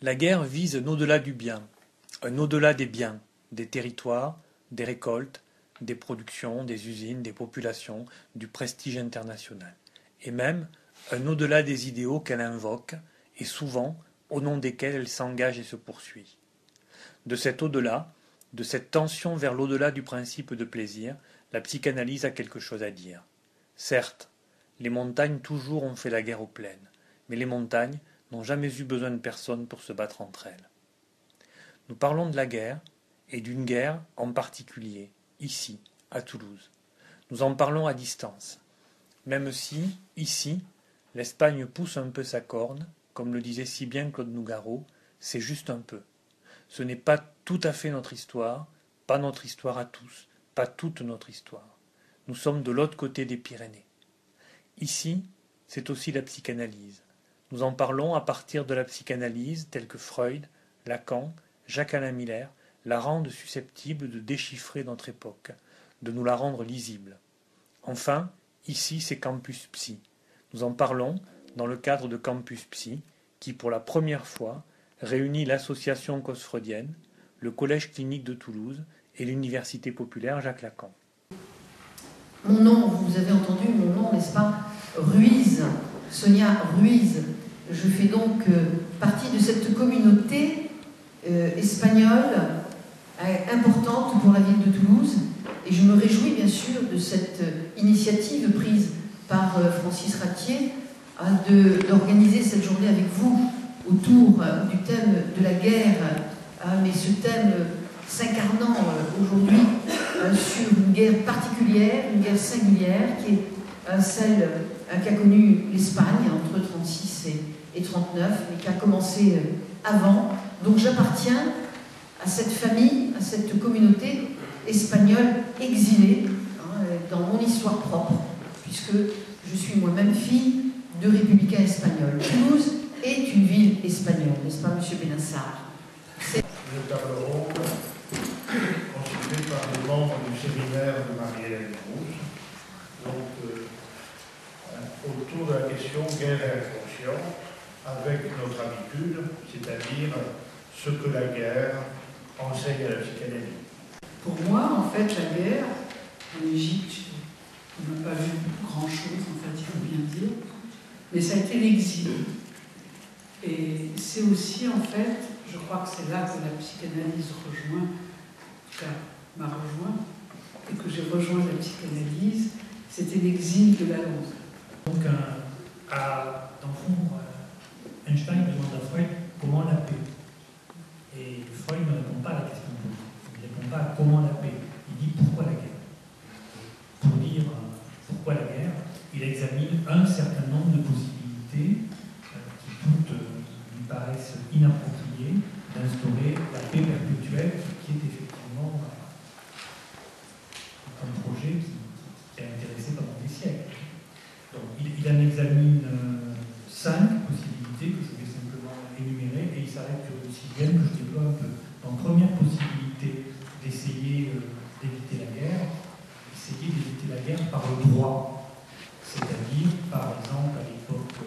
La guerre vise un au-delà du bien, un au-delà des biens, des territoires, des récoltes, des productions, des usines, des populations, du prestige international, et même un au-delà des idéaux qu'elle invoque, et souvent au nom desquels elle s'engage et se poursuit. De cet au-delà, de cette tension vers l'au-delà du principe de plaisir, la psychanalyse a quelque chose à dire. Certes, les montagnes toujours ont fait la guerre aux plaines, mais les montagnes n'ont jamais eu besoin de personne pour se battre entre elles. Nous parlons de la guerre, et d'une guerre en particulier, ici, à Toulouse. Nous en parlons à distance, même si, ici, l'Espagne pousse un peu sa corne, comme le disait si bien Claude Nougaro, c'est juste un peu. Ce n'est pas tout à fait notre histoire, pas notre histoire à tous, pas toute notre histoire. Nous sommes de l'autre côté des Pyrénées. Ici, c'est aussi la psychanalyse. Nous en parlons à partir de la psychanalyse telle que Freud, Lacan, Jacques-Alain Miller la rendent susceptible de déchiffrer notre époque, de nous la rendre lisible. Enfin, ici, c'est Campus Psy. Nous en parlons dans le cadre de Campus Psy, qui, pour la première fois, réunit l'association cause freudienne, le Collège clinique de Toulouse et l'Université populaire Jacques Lacan. Mon nom, vous avez entendu mon nom, n'est-ce pas? Ruiz, Sonia Ruiz. Je fais donc partie de cette communauté espagnole importante pour la ville de Toulouse. Et je me réjouis bien sûr de cette initiative prise par Francis Ratier d'organiser cette journée avec vous autour du thème de la guerre, mais ce thème s'incarnant aujourd'hui sur une guerre particulière, une guerre singulière, qui est celle qu'a connue l'Espagne entre 1936 et 1939, mais qui a commencé avant. Donc j'appartiens à cette famille, à cette communauté espagnole exilée, dans mon histoire propre, puisque je suis moi-même fille de républicains espagnols. Toulouse est une ville espagnole, n'est-ce pas, monsieur Benassar? Le table ronde, constitué par les membres du séminaire de Marie-Hélène Rouge, donc autour de la question guerre et inconscient, avec notre habitude, c'est-à-dire ce que la guerre enseigne à la psychanalyse. Pour moi, en fait, la guerre, en Égypte, on n'a pas vu grand-chose, en fait, il faut bien dire, mais ça a été l'exil. Et c'est aussi, en fait, je crois que c'est là que la psychanalyse rejoint, en tout cas m'a rejoint, et que j'ai rejoint la psychanalyse, c'était l'exil de la langue. Donc, dans le fond, Einstein demande à Freud comment la paix. Et Freud ne répond pas à la question politique. Il ne répond pas à comment la paix. Il dit pourquoi la guerre. Pour dire pourquoi la guerre, il examine un certain nombre de possibilités qui toutes lui paraissent inappropriées d'instaurer la paix perpétuelle, qui est effectivement un projet qui a intéressé pendant des siècles. Donc, il en examine 5 possibilités que je vais simplement énumérer et il s'arrête sur le 6e que je déploie un peu. Donc, première possibilité d'essayer d'éviter la guerre, essayer d'éviter la guerre par le droit, c'est-à-dire, par exemple, à l'époque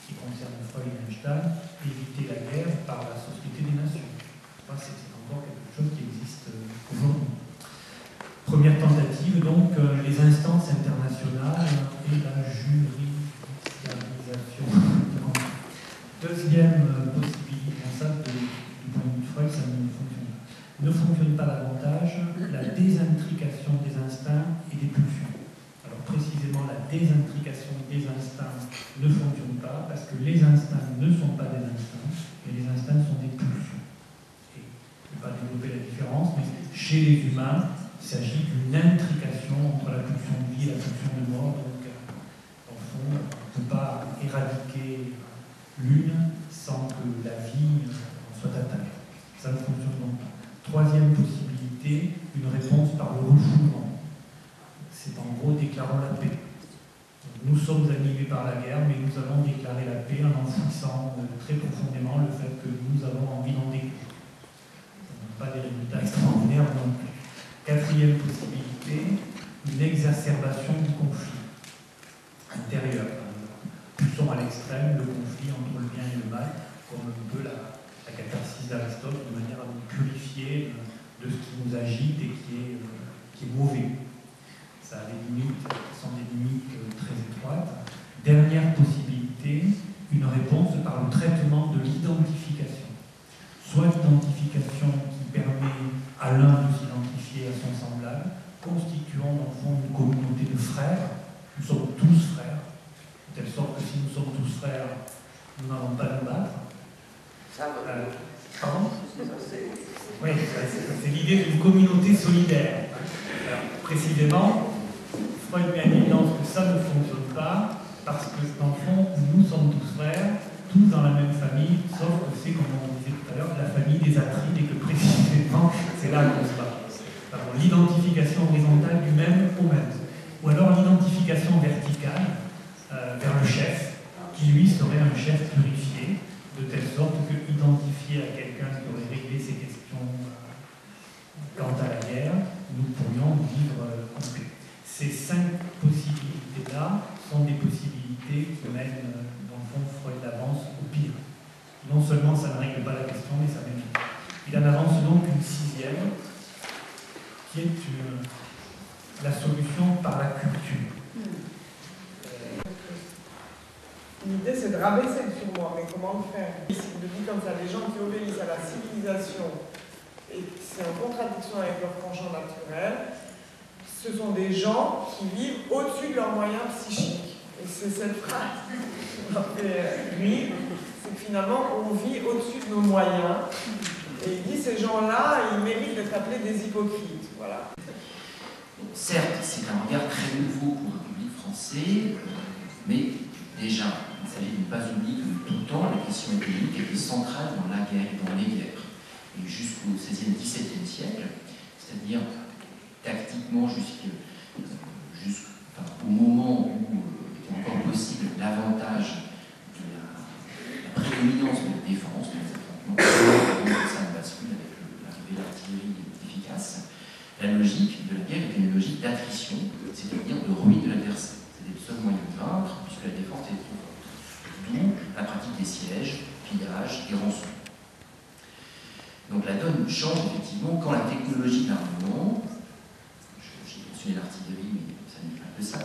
qui concerne Freud et Einstein, éviter la guerre par la Société des Nations. C'est encore quelque chose qui existe aujourd'hui. Première tentative, donc, les instances internationales et la judiciarisation. Deuxième possibilité, ça, du point de vue de Freud, ça ne fonctionne pas. Ne fonctionne pas davantage la désintrication des instincts et des pulsions. Alors précisément, la désintrication des instincts ne fonctionne pas parce que les instincts ne sont pas des instincts, mais les instincts sont des pulsions. Et je ne vais pas développer la différence, mais chez les humains, il s'agit d'une intrication entre la pulsion de vie et la pulsion de mort. Donc, au fond, on ne peut pas éradiquer l'une sans que la vie soit atteinte. Ça ne fonctionne donc pas. Troisième possibilité, une réponse par le refoulement. C'est en gros déclarant la paix. Nous sommes animés par la guerre, mais nous allons déclarer la paix en fixant très profondément le fait que nous avons envie d'en découvrir. Pas des résultats extraordinaires non plus. Quatrième possibilité, une exacerbation du conflit intérieur. Poussons à l'extrême le conflit entre le bien et le mal. comme un peu la catharsis d'Aristote, de manière à nous purifier de ce qui nous agite et qui est mauvais. Ça a des limites qui sont des limites très étroites. Dernière possibilité, une réponse par le traitement de l'identification. Soit l'identification qui permet à l'un de s'identifier à son semblable, constituant dans le fond une communauté de frères. Nous sommes tous frères, de telle sorte que si nous sommes tous frères, nous n'allons pas nous battre. Pardon ? Oui, c'est l'idée d'une communauté solidaire. Alors, précisément, Freud met en évidence que ça ne fonctionne pas, parce que dans le fond, nous sommes tous frères, tous dans la même famille, sauf que c'est, comme on disait tout à l'heure, la famille des Atrides, et que précisément, c'est là qu'on se bat. L'identification horizontale du même au même. Ou alors l'identification verticale vers le chef, qui lui serait un chef purifié, de telle sorte que identifié à quelqu'un qui aurait réglé ses questions quant à la guerre, nous pourrions vivre en paix. Ces 5 possibilités-là sont des possibilités qui mènent, dans le fond, Freud avance au pire. Non seulement ça ne règle pas la question, mais ça mène. Il en avance donc une 6e, qui est la solution par la culture. L'idée, c'est de rabaisser le surmoi, mais comment le faire? Il dit comme ça, les gens qui obéissent à la civilisation, et c'est en contradiction avec leur penchant naturel, ce sont des gens qui vivent au-dessus de leurs moyens psychiques. Et c'est cette phrase qui m'a fait rire, c'est que finalement, on vit au-dessus de nos moyens. Et il dit, ces gens-là, ils méritent d'être appelés des hypocrites. Voilà. Certes, c'est un regard très nouveau pour le public français, mais déjà, il s'agit de ne pas oublier que de tout temps, la question économique était centrale dans la guerre et dans les guerres. Et jusqu'au XVIe, XVIIe siècle, c'est-à-dire tactiquement jusqu'au moment où était encore possible l'avantage de la prédominance de la défense, de l'affrontement, ça bascule avec l'arrivée de l'artillerie efficace. La logique de la guerre était une logique d'attrition, c'est-à-dire de ruine de l'adversaire. C'était le seul moyen de vaincre, puisque la défense était trop forte. D'où la pratique des sièges, pillages et rançons. Donc la donne change effectivement quand la technologie de l'armement, j'ai mentionné l'artillerie, mais ça n'est pas que ça,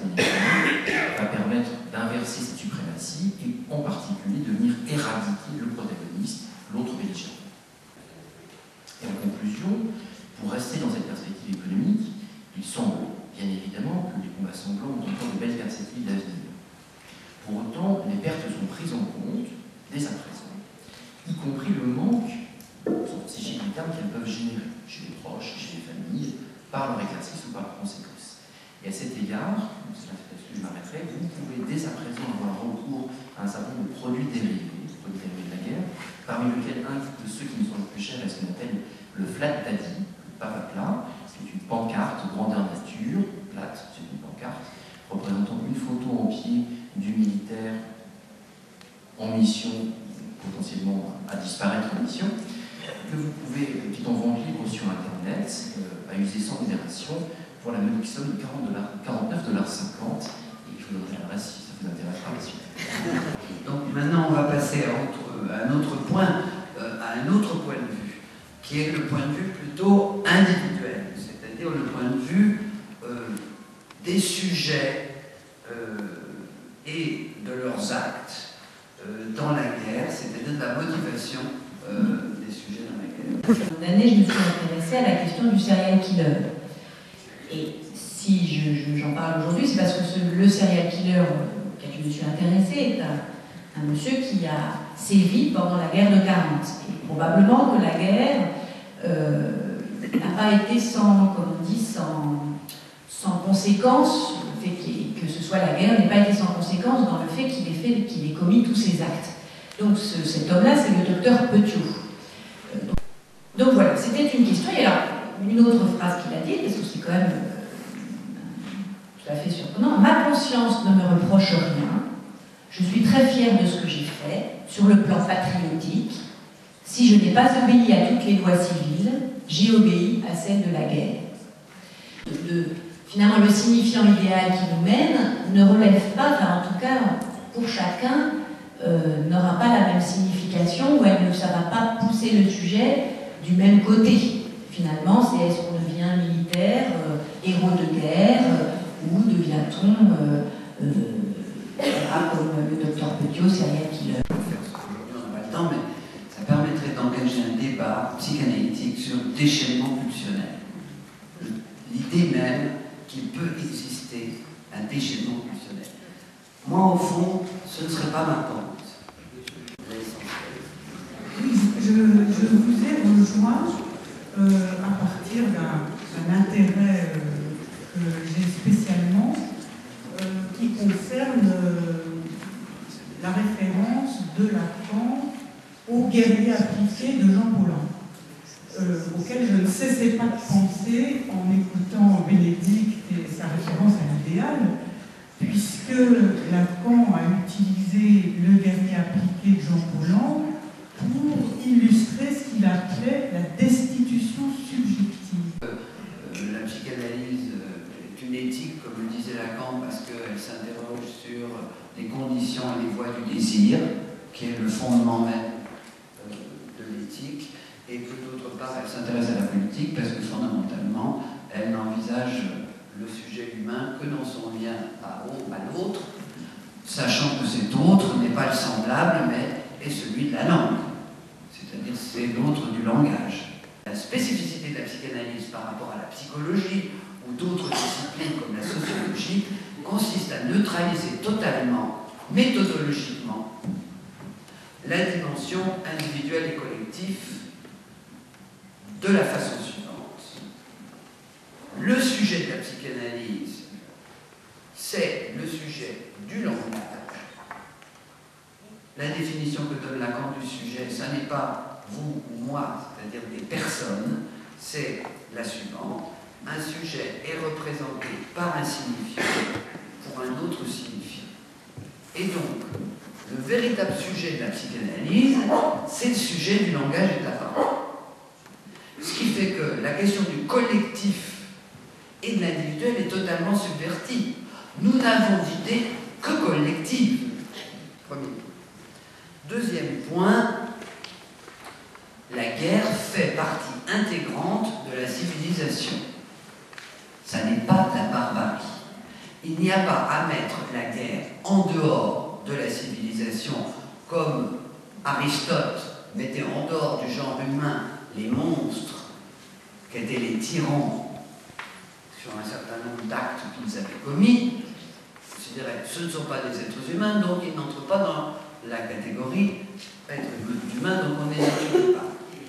va permettre d'inverser cette suprématie et en particulier de venir éradiquer le protagoniste, l'autre belligérant. Et en conclusion, pour rester dans cette perspective économique, il semble bien évidemment que les combats sanglants ont encore de belles perspectives d'avenir. Pour autant, les pertes sont prises en compte dès à présent, y compris le manque psychique du terme qu'elles peuvent générer chez les proches, chez les familles, par leur exercice ou par leurs conséquences. Et à cet égard, c'est là-dessus que je m'arrêterai, vous pouvez dès à présent avoir recours à un certain nombre de produits dérivés de la guerre, parmi lesquels un de ceux qui nous sont le plus chers est ce qu'on appelle le flat daddy, le papa plat. C'est une pancarte grandeur nature, plate, c'est une pancarte, représentant une photo en pied du militaire en mission, potentiellement à disparaître en mission, que vous pouvez, qui est en vente libre sur Internet, à user sans modération, pour la modique somme de 49,50 $. Et je vous donnerai l'adresse si ça vous intéresse par la suite. Donc maintenant, on va passer à un autre point de vue, qui est le point de vue plutôt individuel, c'est-à-dire le point de vue des sujets et de leurs actes dans la guerre, c'est-à-dire de la motivation des sujets dans la guerre. Une année, je me suis intéressée à la question du serial killer. Et si j'en parle aujourd'hui, c'est parce que le serial killer auquel je me suis intéressée est un monsieur qui a sévi pendant la guerre de 40. Et probablement que la guerre n'a pas été sans conséquence, le fait que ce soit la guerre n'a pas été sans conséquence dans le fait qu'il ait commis tous ces actes. Donc cet homme-là, c'est le docteur Petiot. Donc voilà, c'était une question. Et alors, une autre phrase qu'il a dit, parce que c'est quand même tout à fait surprenant. Ma conscience ne me reproche rien. Je suis très fière de ce que j'ai fait, sur le plan patriotique. Si je n'ai pas obéi à toutes les lois civiles, j'ai obéi à celle de la guerre. Finalement, le signifiant idéal qui nous mène ne relève pas, enfin en tout cas pour chacun, n'aura pas la même signification, ou ça ne va pas pousser le sujet du même côté. Finalement, c'est est-ce qu'on devient militaire, héros de guerre, ou devient-on, comme le docteur Petiot, serial killer. On n'a pas le temps, mais ça permettrait d'engager un débat psychanalytique sur le déchaînement pulsionnel. L'idée même qu'il peut exister un déchaînement pulsionnel. Moi, au fond, ce ne serait pas ma pente. Je vous ai rejoint à partir d'un intérêt que j'ai spécialement qui concerne la référence de Lacan au guerrier appliqué de Jean Paulhan, auquel je ne cessais pas de penser en écoutant Bénédicte et sa référence à l'idéal, puisque Lacan a utilisé le guerrier appliqué de Jean Paulhan pour illustrer ce qu'il appelait la destitution subjective. La psychanalyse est une éthique, comme le disait Lacan, parce qu'elle s'interroge sur les conditions et les voies du désir, qui est le fondement même de l'éthique, et que d'autre part, elle s'intéresse à la politique, parce que fondamentalement, elle n'envisage le sujet humain que dans son lien à l'autre, sachant que cet autre n'est pas le semblable, mais est celui de la langue. C'est-à-dire c'est l'autre du langage. La spécificité de la psychanalyse par rapport à la psychologie ou d'autres disciplines comme la sociologie consiste à neutraliser totalement, méthodologiquement, la dimension individuelle et collective de la façon suivante. Le sujet de la psychanalyse, c'est le sujet du langage. La définition que donne Lacan du sujet, ça n'est pas vous ou moi, c'est-à-dire des personnes, c'est la suivante. Un sujet est représenté par un signifiant pour un autre signifiant. Et donc, le véritable sujet de la psychanalyse, c'est le sujet du langage et de la parole. Ce qui fait que la question du collectif et de l'individuel est totalement subvertie. Nous n'avons d'idée que collective. Premier point. Deuxième point, la guerre fait partie intégrante de la civilisation. Ça n'est pas de la barbarie. Il n'y a pas à mettre la guerre en dehors de la civilisation, comme Aristote mettait en dehors du genre humain les monstres qu'étaient les tyrans sur un certain nombre d'actes qu'ils avaient commis. Je dirais, ce ne sont pas des êtres humains, donc ils n'entrent pas dans la catégorie être humain, donc on ne les étudie pas.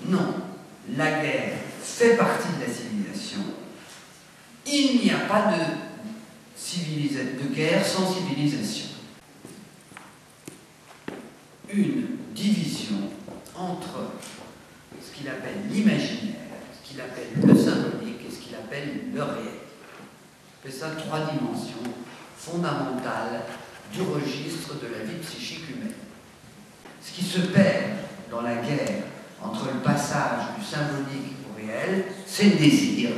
Non, la guerre fait partie de la civilisation. Il n'y a pas de guerre sans civilisation. Une division entre ce qu'il appelle l'imaginaire, ce qu'il appelle le symbolique et ce qu'il appelle le réel. C'est ça, trois dimensions fondamentales du registre de la vie psychique humaine. Ce qui se perd dans la guerre entre le passage du symbolique au réel, c'est le désir.